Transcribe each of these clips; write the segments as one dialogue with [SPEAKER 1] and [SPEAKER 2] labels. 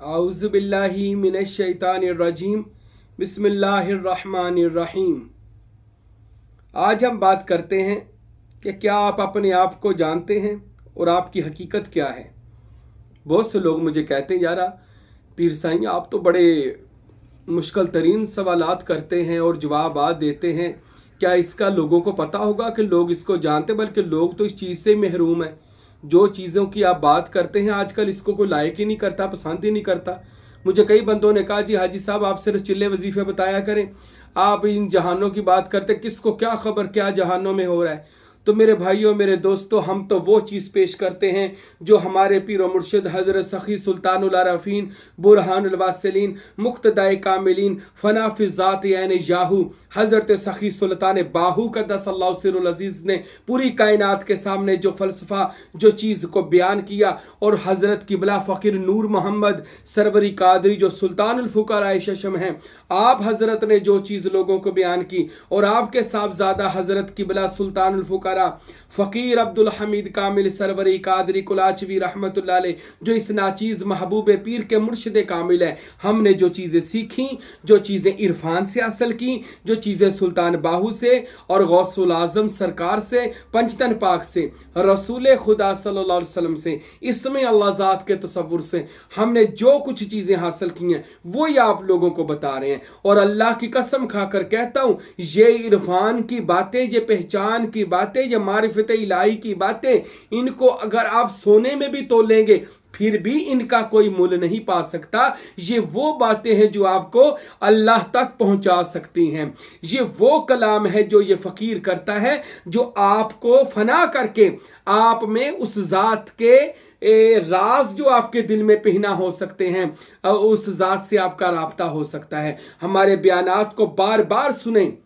[SPEAKER 1] आउज़ुबिल्लाहि मिनश्शैतानिर्रजीम बिस्मिल्लाहिर्रहमानिर्रहीम। आज हम बात करते हैं कि क्या आप अपने आप को जानते हैं और आपकी हकीकत क्या है। बहुत से लोग मुझे कहते हैं यारा पीर साईं आप तो बड़े मुश्किल तरीन सवालात करते हैं और जवाब देते हैं, क्या इसका लोगों को पता होगा कि लोग इसको जानते, बल्कि लोग तो इस चीज़ से महरूम हैं। जो चीज़ों की आप बात करते हैं आजकल इसको कोई लायक ही नहीं करता, पसंद ही नहीं करता। मुझे कई बंदों ने कहा जी हाजी साहब आप सिर्फ चिल्ले वजीफे बताया करें, आप इन जहानों की बात करते, किसको क्या खबर क्या जहानों में हो रहा है। तो मेरे भाइयों मेरे दोस्तों, हम तो वो चीज़ पेश करते हैं जो हमारे पीर और मुर्शिद हज़रत सखी सुल्तानुल आरफ़ीन बुरहानुल वासिलीन मुक्तदाए कामिलीन फना फ़िज़ात यानी याहू हज़रत सखी सुल्तान बाहू क़द्दसल्लाहु सिर्रुल अज़ीज़ ने पूरी कायनात के सामने जो फ़लसफ़ा जो चीज़ को बयान किया, और हज़रत किबला फ़कीर नूर मोहम्मद सरवरी कादरी जो सुल्तानुल फ़ुक़रा शशम हैं, आप हज़रत ने जो चीज़ लोगों को बयान की, और आपके साहबज़ादा हज़रत किबला सुल्तानुल फ़ुक़रा फ़कीर अब्दुल हमीद कामिल सरवरी कादरी कुलाचवी रहमतुल्लाह अलैह जो इस नाचीज़ महबूब पीर के मुर्शिद कामिल है, हमने जो चीज़ें सीखी, जो चीज़ें इरफान से हासिल की, जो चीज़ें सुल्तान बाहू से और गौसुल आज़म सरकार से, पंचतन पाक से, रसूल खुदा सल्लल्लाहु अलैहि वसल्लम से, इसमें अल्लाह ज़ात के तसव्वुर से हमने जो कुछ चीज़ें हासिल की हैं वही आप लोगों को बता रहे हैं। और अल्लाह की कसम खाकर कहता हूँ, ये इरफान की बातें, ये पहचान की बातें, ये मारिफत इलाही की बातें, इनको अगर आप सोने में भी तोलेंगे फिर भी इनका कोई मूल्य नहीं पा सकता। ये वो बातें हैं जो आपको अल्लाह तक पहुंचा सकती हैं। ये वो कलाम है जो ये फ़कीर करता है, जो आपको फना करके आप में उस ज़ात के राज जो आपके दिल में पहना हो सकते हैं, उस ज़ात से आपका राब्ता हो सकता है। हमारे बयानात को बार बार सुनें,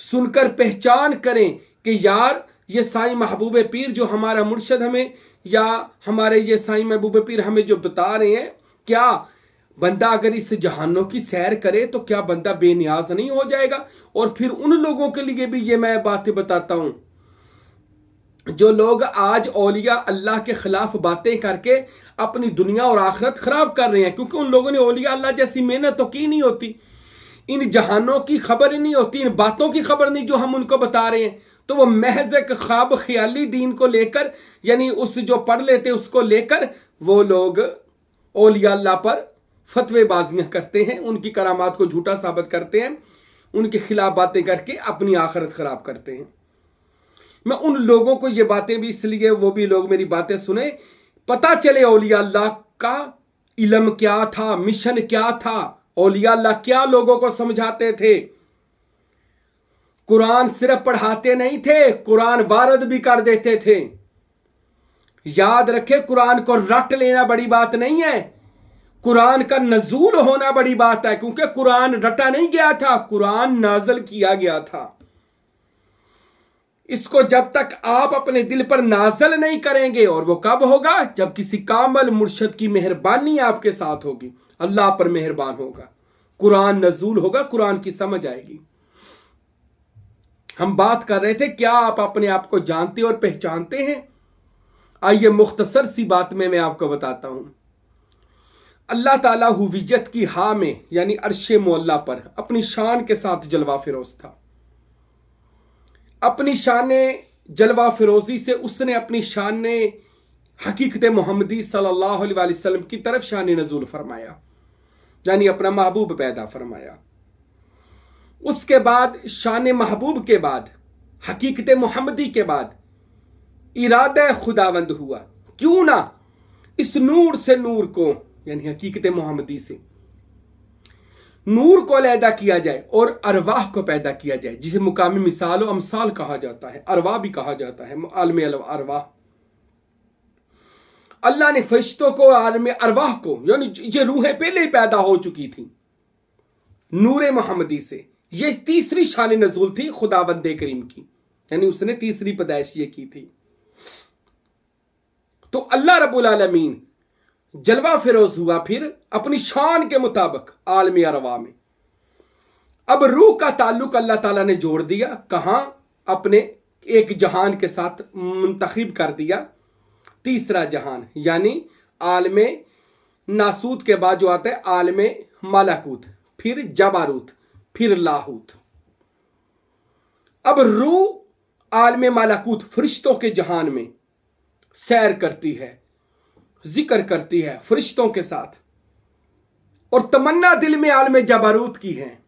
[SPEAKER 1] सुनकर पहचान करें कि यार ये साईं महबूब पीर जो हमारा मुर्शद हमें, या हमारे ये साईं महबूब पीर हमें जो बता रहे हैं, क्या बंदा अगर इस जहानों की सैर करे तो क्या बंदा बेनियाज नहीं हो जाएगा। और फिर उन लोगों के लिए भी ये मैं बातें बताता हूं जो लोग आज औलिया अल्लाह के खिलाफ बातें करके अपनी दुनिया और आखिरत खराब कर रहे हैं, क्योंकि उन लोगों ने औलिया अल्लाह जैसी मेहनत तो की नहीं होती, इन जहानों की खबर ही नहीं होती, इन बातों की खबर नहीं जो हम उनको बता रहे हैं। तो वो महज एक ख्वाब ख्याली दीन को लेकर, यानी उस जो पढ़ लेते उसको लेकर वो लोग औलिया अल्लाह पर फतवेबाजियां करते हैं, उनकी करामात को झूठा साबित करते हैं, उनके खिलाफ बातें करके अपनी आखिरत खराब करते हैं। मैं उन लोगों को ये बातें भी इसलिए, वो भी लोग मेरी बातें सुने, पता चले औलिया अल्लाह का इल्म क्या था, मिशन क्या था, औलिया अल्लाह क्या लोगों को समझाते थे। कुरान सिर्फ पढ़ाते नहीं थे, कुरान वारद भी कर देते थे। याद रखे, कुरान को रट लेना बड़ी बात नहीं है, कुरान का नजूल होना बड़ी बात है, क्योंकि कुरान रटा नहीं गया था, कुरान नाज़िल किया गया था। इसको जब तक आप अपने दिल पर नाज़िल नहीं करेंगे, और वो कब होगा, जब किसी कामल मुर्शिद की मेहरबानी आपके साथ होगी, अल्लाह पर मेहरबान होगा, कुरान नजूल होगा, कुरान की समझ आएगी। हम बात कर रहे थे क्या आप अपने आप को जानते और पहचानते हैं। आइए मुख्तसर सी बात में मैं आपको बताता हूं। अल्लाह ताला हुवियत की हा में यानी अर्शे मुअल्ला पर अपनी शान के साथ जलवा फिरोज था। अपनी शान जलवा फिरोजी से उसने अपनी शान हकीकत मोहम्मदी सल्लल्लाहु अलैहि वसल्लम की तरफ शान नजूल फरमाया, यानी अपना महबूब पैदा फरमाया। उसके बाद शान महबूब के बाद, हकीकत मोहम्मदी के बाद इरादा खुदावंद हुआ, क्यों ना इस नूर से नूर को, यानी हकीकत मोहम्मदी से नूर को अलहदा किया जाए और अरवाह को पैदा किया जाए, जिसे मुकामी मिसाल अमसाल कहा जाता है, अरवाह भी कहा जाता है, आलम अरवाह। अल्लाह ने फरिश्तों को, आलम अरवाह को, यानी ये रूहें पहले ही पैदा हो चुकी थी नूर मोहम्मदी से। ये तीसरी शान नजूल थी खुदावंद करीम की, यानी उसने तीसरी पैदाइश ये की थी। तो अल्लाह रब्बुल आलमीन जलवा फिरोज हुआ फिर अपनी शान के मुताबिक आलमी अरवा में। अब रूह का ताल्लुक अल्लाह ताला ने जोड़ दिया, कहां, अपने एक जहान के साथ मुंतखब कर दिया, तीसरा जहान यानी आलमे नासूत के बाद जो आता है आलमे मलाकूत, फिर जबारूत, फिर लाहूत। अब रूह आलमे मलाकूत फरिश्तों के जहान में सैर करती है, जिक्र करती है फरिश्तों के साथ, और तमन्ना दिल में आलमे जबारूत की है,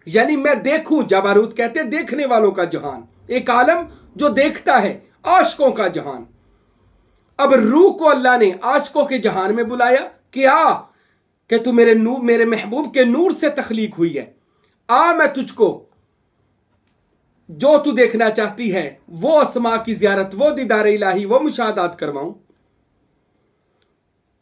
[SPEAKER 1] यानी मैं देखूं। जबारूत कहते हैं देखने वालों का जहान, एक आलम जो देखता है, आशिकों का जहान। अब रूह को अल्लाह ने आशिकों के जहान में बुलाया कि आ, कि तू मेरे महबूब के नूर से तख्लीक हुई है, आ मैं तुझको जो तू देखना चाहती है वो अस्मा की जियारत, वो दीदार इलाही, वो मुशाहदात करवाऊं।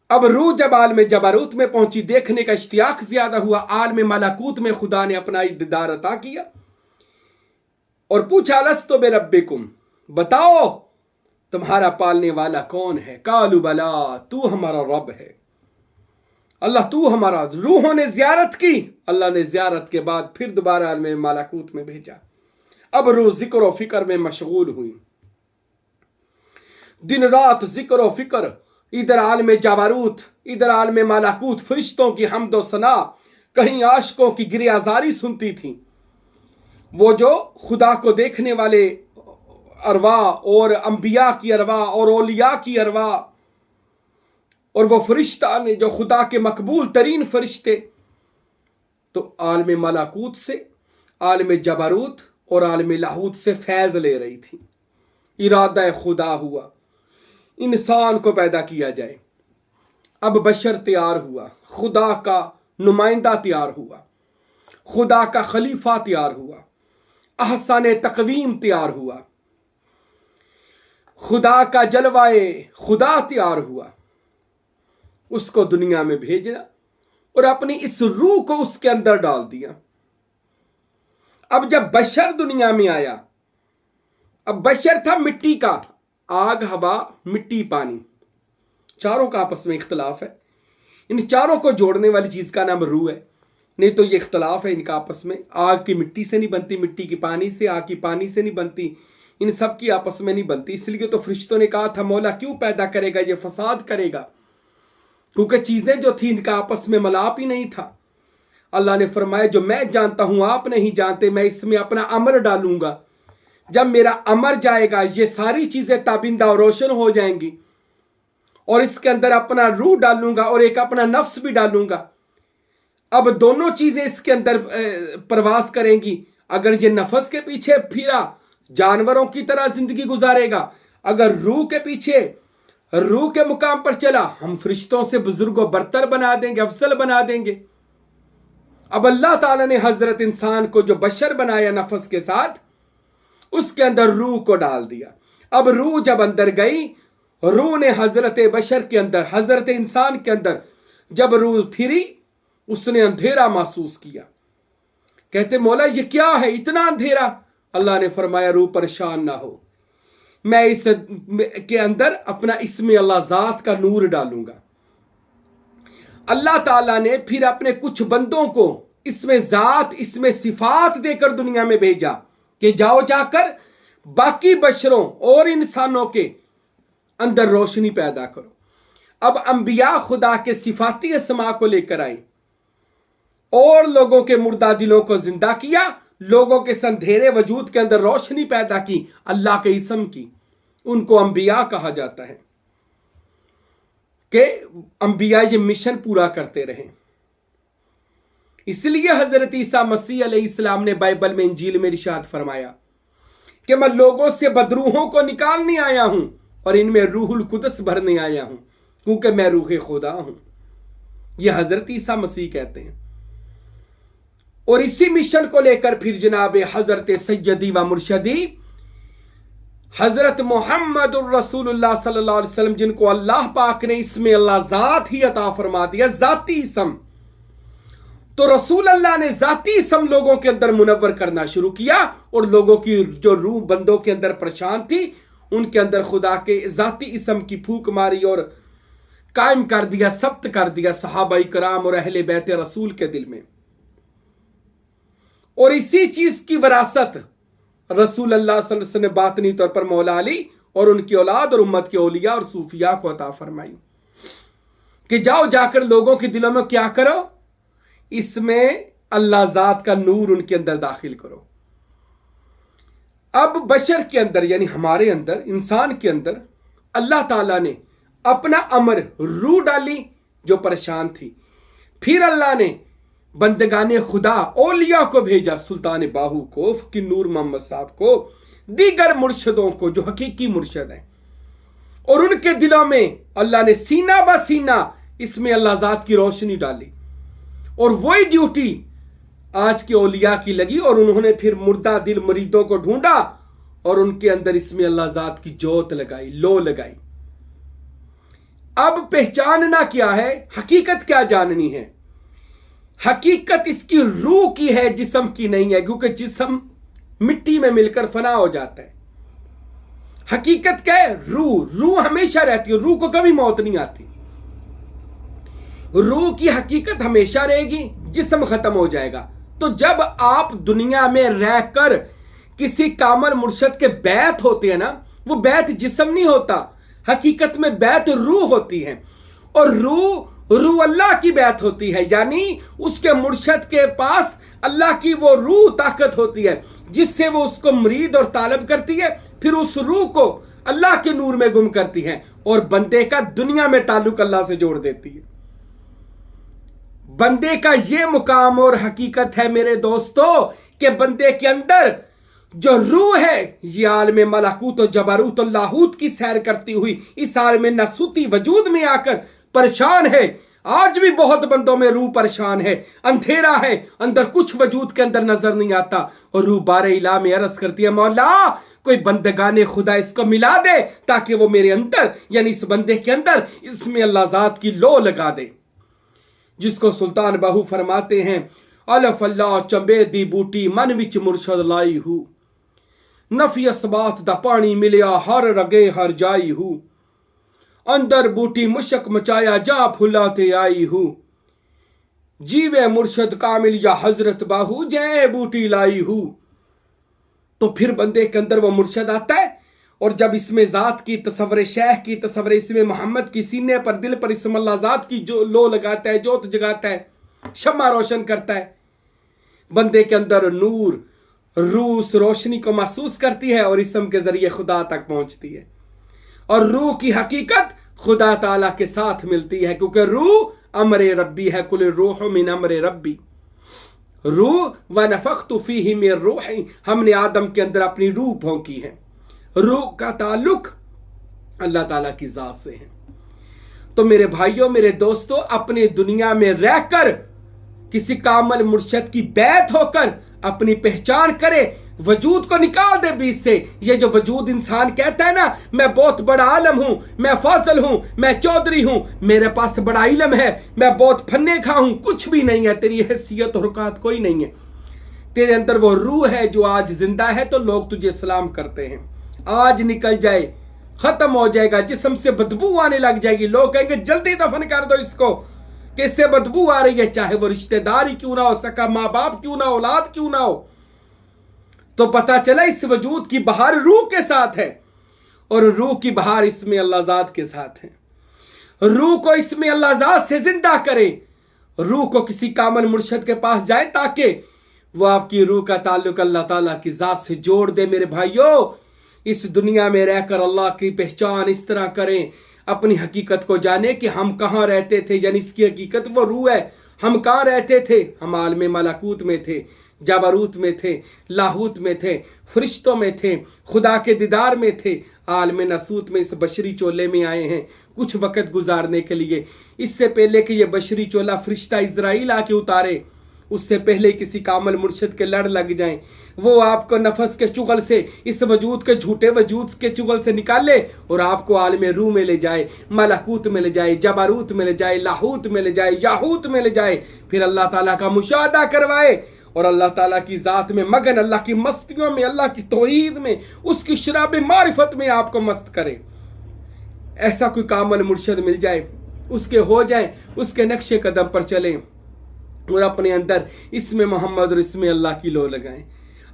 [SPEAKER 1] अब रूह जब आलम जबारूत में पहुंची, देखने का इश्तियाक ज्यादा हुआ। आलम मलाकूत में खुदा ने अपना दीदार अता किया और पूछा लस्तो बे रब्बिकुम, बताओ तुम्हारा पालने वाला कौन है। कालू बला, तू हमारा रब है अल्लाह, तू हमारा। रूहों ने जियारत की, अल्लाह ने जियारत के बाद फिर दोबारा आलम मलाकूत में भेजा। अब रूह जिक्र और फिक्र में मशगूल हुई, दिन रात जिक्र और फिक्र, इधर आलम जबारूत, इधर आलम मलाकूत, फरिश्तों की हमदो सना, कहीं आशिकों की गिरियाजारी सुनती थी। वो जो खुदा को देखने वाले अरवा और अंबिया की अरवा और औलिया की अरवा, और वो फरिश्ता ने जो खुदा के मकबूल तरीन फरिश्ते, तो आलम मलाकूत से, आलम जबारूत और आलम लाहूत से फैज ले रही थी। इरादा खुदा हुआ इंसान को पैदा किया जाए। अब बशर तैयार हुआ, खुदा का नुमाइंदा तैयार हुआ, खुदा का खलीफा तैयार हुआ, अहसान तकवीम तैयार हुआ, खुदा का जलवाए खुदा तैयार हुआ। उसको दुनिया में भेजना और अपनी इस रूह को उसके अंदर डाल दिया। अब जब बशर दुनिया में आया, अब बशर था मिट्टी का, आग, हवा, मिट्टी, पानी, चारों का आपस में इख्तलाफ है। इन चारों को जोड़ने वाली चीज का नाम रूह है, नहीं तो ये इख्तलाफ है इनका आपस में। आग की मिट्टी से नहीं बनती, मिट्टी की पानी से, आग की पानी से नहीं बनती, इन सब की आपस में नहीं बनती। इसलिए तो फरिश्तों ने कहा था मौला क्यों पैदा करेगा, ये फसाद करेगा, क्योंकि चीजें जो थी इनका आपस में मलाप ही नहीं था। अल्लाह ने फरमाया जो मैं जानता हूं आप नहीं जानते, मैं इसमें अपना अमर डालूंगा। जब मेरा अमर जाएगा ये सारी चीजें ताबिंदा और रोशन हो जाएंगी, और इसके अंदर अपना रूह डालूंगा और एक अपना नफ्स भी डालूंगा। अब दोनों चीजें इसके अंदर प्रवास करेंगी। अगर ये नफ्स के पीछे फिरा जानवरों की तरह जिंदगी गुजारेगा, अगर रूह के पीछे, रूह के मुकाम पर चला, हम फरिश्तों से बुजुर्गों बरतर बना देंगे, अफजल बना देंगे। अब अल्लाह ताला ने हजरत इंसान को जो बशर बनाया नफ्स के साथ, उसके अंदर रूह को डाल दिया। अब रूह जब अंदर गई, रूह ने हजरत बशर के अंदर, हजरत इंसान के अंदर जब रूह फिरी, उसने अंधेरा महसूस किया। कहते मौला ये क्या है, इतना अंधेरा। अल्लाह ने फरमाया रूह परेशान ना हो, मैं इस के अंदर अपना इसमें अल्लाह जात का नूर डालूंगा। अल्लाह ताला ने फिर अपने कुछ बंदों को इसमें जात, इसमें सिफात देकर दुनिया में भेजा कि जाओ जाकर बाकी बशरों और इंसानों के अंदर रोशनी पैदा करो। अब अंबिया खुदा के सिफाती अस्मा को लेकर आए और लोगों के मुर्दा दिलों को जिंदा किया, लोगों के संधेरे वजूद के अंदर रोशनी पैदा की अल्लाह के इसम की। उनको अंबिया कहा जाता है कि अंबिया ये मिशन पूरा करते रहे। इसलिए हजरत ईसा मसीह अलैहिस्सलाम ने बाइबल में, इंजील में इरशाद फरमाया कि मैं लोगों से बदरूहों को निकालने आया हूं और इनमें रूहुल कुदस भरने आया हूं, क्योंकि मैं रूह खुदा हूं। यह हजरत ईसा मसीह कहते हैं। और इसी मिशन को लेकर फिर जनाब हजरत सैयदी व मुर्शदी हजरत मोहम्मद रसूलुल्लाह सल्लल्लाहु अलैहि वसल्लम, जिनको अल्लाह पाक ने इसमें अल्लाह जात ही अता फरमा दिया, जाती इसम, तो रसूल अल्लाह ने जाती इसम लोगों के अंदर मुनव्वर करना शुरू किया और लोगों की जो रूह बंदों के अंदर परेशान थी उनके अंदर खुदा के जाती इसम की फूक मारी और कायम कर दिया, सब्त कर दिया सहाबाई कराम और अहले बैत रसूल के दिल में। और इसी चीज की विरासत रसूल अल्लाह सल्लल्लाहु अलैहि वसल्लम ने बातनी तौर पर मौला अली और उनकी औलाद और उम्मत के औलिया और सूफिया को अता फरमाई कि जाओ जाकर लोगों के दिलों में क्या करो, इसमें अल्लाह ज़ात का नूर उनके अंदर दाखिल करो। अब बशर के अंदर यानी हमारे अंदर, इंसान के अंदर अल्लाह ताला ने अपना अमर रूह डाली जो परेशान थी। फिर अल्लाह ने बंदगाने खुदा औलिया को भेजा, सुल्तान बाहू को, फकीर नूर मोहम्मद साहब को, दीगर मुर्शदों को जो हकीकी मुर्शद हैं, और उनके दिलों में अल्लाह ने सीना ब सीना इसमें अल्लाह ज़ात की रोशनी डाली। और वही ड्यूटी आज के औलिया की लगी और उन्होंने फिर मुर्दा दिल मरीदों को ढूंढा और उनके अंदर इसमें अल्लाह ज़ात की जोत लगाई, लो लगाई। अब पहचानना क्या है, हकीकत क्या जाननी है? हकीकत इसकी रूह की है, जिस्म की नहीं है, क्योंकि जिस्म मिट्टी में मिलकर फना हो जाता है। हकीकत क्या है? रूह। रूह हमेशा रहती है, रूह को कभी मौत नहीं आती। रूह की हकीकत हमेशा रहेगी, जिस्म खत्म हो जाएगा। तो जब आप दुनिया में रहकर किसी कामल मुर्शद के बैत होते हैं ना, वो बैत जिस्म नहीं होता, हकीकत में बैत रूह होती है। और रूह अल्लाह की बैत होती है, यानी उसके मुर्शद के पास अल्लाह की वो रूह ताकत होती है जिससे वो उसको मुरीद और तालब करती है, फिर उस रूह को अल्लाह के नूर में गुम करती है और बंदे का दुनिया में ताल्लुक अल्लाह से जोड़ देती है। बंदे का ये मुकाम और हकीकत है मेरे दोस्तों कि बंदे के अंदर जो रूह है ये आलम मलाकूत और जबारूत और लाहूत की सैर करती हुई इस आलम नसूती वजूद में आकर परेशान है। आज भी बहुत बंदों में रूह परेशान है, अंधेरा है, अंदर कुछ वजूद के अंदर नजर नहीं आता और रूह बारे इला में अर्ज करती है, मौला कोई बंदगाने खुदा इसको मिला दे ताकि वो मेरे अंदर यानी इस बंदे के अंदर इसमें अल्लाह ज़ात की लो लगा दे। जिसको सुल्तान बाहू फरमाते हैं, अलफ अल्लाह चंबे दी बूटी मन विच मुर्शद लाई हूँ, नफी असबात दा पानी मिलिया हर रगे हर जाई हूँ, अंदर बूटी मुशक मचाया जा फुलाते आई हूँ, जीवे मुर्शद कामिल या हजरत बाहू जय बूटी लाई हूँ। तो फिर बंदे के अंदर वो मुर्शद आता है और जब इसमें ज़ात की तसव्वुर शेख की तसव्वुर इसमें मोहम्मद की सीने पर दिल पर इसम अल्लाह ज़ात की जो लो लगाता है, जोत जगाता है, शम्मा रोशन करता है, बंदे के अंदर नूर रूह उस रोशनी को महसूस करती है और इसम के जरिए खुदा तक पहुंचती है और रूह की हकीकत खुदा ताला के साथ मिलती है, क्योंकि रूह अमरे रब्बी है, कुल रूह मिन अमरे रब्बी। रूह व नफख्तु फीही मिन रूही, हमने आदम के अंदर अपनी रूह भोंकी है। रूह का ताल्लुक अल्लाह ताला की जात से है। तो मेरे भाइयों मेरे दोस्तों, अपनी दुनिया में रहकर किसी कामल मुर्शद की बैत होकर अपनी पहचान करे, वजूद को निकाल दे बीच से। ये जो वजूद इंसान कहता है ना, मैं बहुत बड़ा आलम हूं, मैं फाजल हूं, मैं चौधरी हूं, मेरे पास बड़ा इल्म है, मैं बहुत फन्ने खा हूं, कुछ भी नहीं है, तेरी हैसियत और औकात कोई नहीं है। तेरे अंदर वो रूह है जो आज जिंदा है तो लोग तुझे सलाम करते हैं। आज निकल जाए, खत्म हो जाएगा, जिस्म से बदबू आने लग जाएगी, लोग कहेंगे जल्दी दफन कर दो इसको कि इससे बदबू आ रही है, चाहे वो रिश्तेदार ही क्यों ना हो, सका माँ बाप क्यों ना, औलाद क्यों ना हो। तो पता चला इस वजूद की बहार रूह के साथ है और रूह की बहार इसमें अल्लाह ज़ात के साथ है। रूह को इसमें अल्लाह ज़ात से जिंदा करे, रूह को किसी कामल मुर्शद के पास जाए ताकि वो आपकी रूह का ताल्लुक अल्लाह ताला की ज़ात से जोड़ दे। मेरे भाइयों, इस दुनिया में रहकर अल्लाह की पहचान इस तरह करें, अपनी हकीकत को जाने कि हम कहाँ रहते थे, यानी इसकी हकीकत वो रूह है। हम कहाँ रहते थे? हम आलम मलाकूत में थे, जबरूत में थे, लाहूत में थे, फरिश्तों में थे, खुदा के दीदार में थे, आलम नसूत में इस बशरी चोले में आए हैं कुछ वक़्त गुजारने के लिए। इससे पहले कि ये बशरी चोला फरिश्ता इज़राइल आके उतारे, उससे पहले किसी कामल मुर्शद के लड़ लग जाएं, वो आपको नफस के चुगल से, इस वजूद के झूठे वजूद के चुगल से निकाले और आपको आलम रूह में ले जाए, मलाकूत में ले जाए, जबारूत में ले जाए, लाहूत में ले जाए, याहूत में ले जाए, फिर अल्लाह ताला का मुशाहदा करवाए और अल्लाह ताला की ज़ात में मगन, अल्लाह की मस्तियों में, अल्लाह की तौहीद में, उसकी शराब मारिफत में आपको मस्त करे। ऐसा कोई कामल मुर्शद मिल जाए, उसके हो जाए, उसके नक्शे कदम पर चलें और अपने अंदर इसमें मोहम्मद और इसमें अल्लाह की लो लगाएं।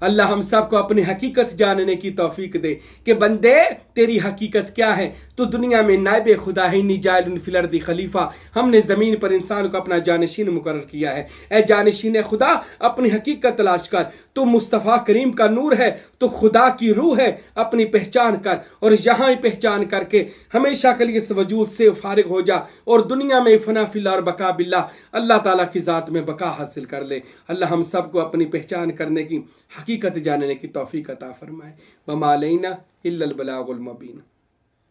[SPEAKER 1] अल्लाह हम सब को अपनी हकीकत जानने की तौफीक दे कि बंदे तेरी हकीकत क्या है। तो दुनिया में नायब खुदा है, निजाइल फिल अर्दी खलीफा, हमने ज़मीन पर इंसान को अपना जानशीन मुकर्रर किया है। ए जानशीन खुदा, अपनी हकीकत तलाश कर। तो मुस्तफ़ा करीम का नूर है, तो खुदा की रूह है, अपनी पहचान कर। और यहाँ ही पहचान करके हमेशा के लिए इस वजूद से फारिग हो जा और दुनिया में फना फिल और बका बिल्ला, अल्लाह ताला की ज़ात में बका हासिल कर ले। अल्लाह हम सब को अपनी पहचान करने की, हकीकत जानने की तौफीक अता फरमाए। वमा अलैना इल्लल बलागुल मुबीन।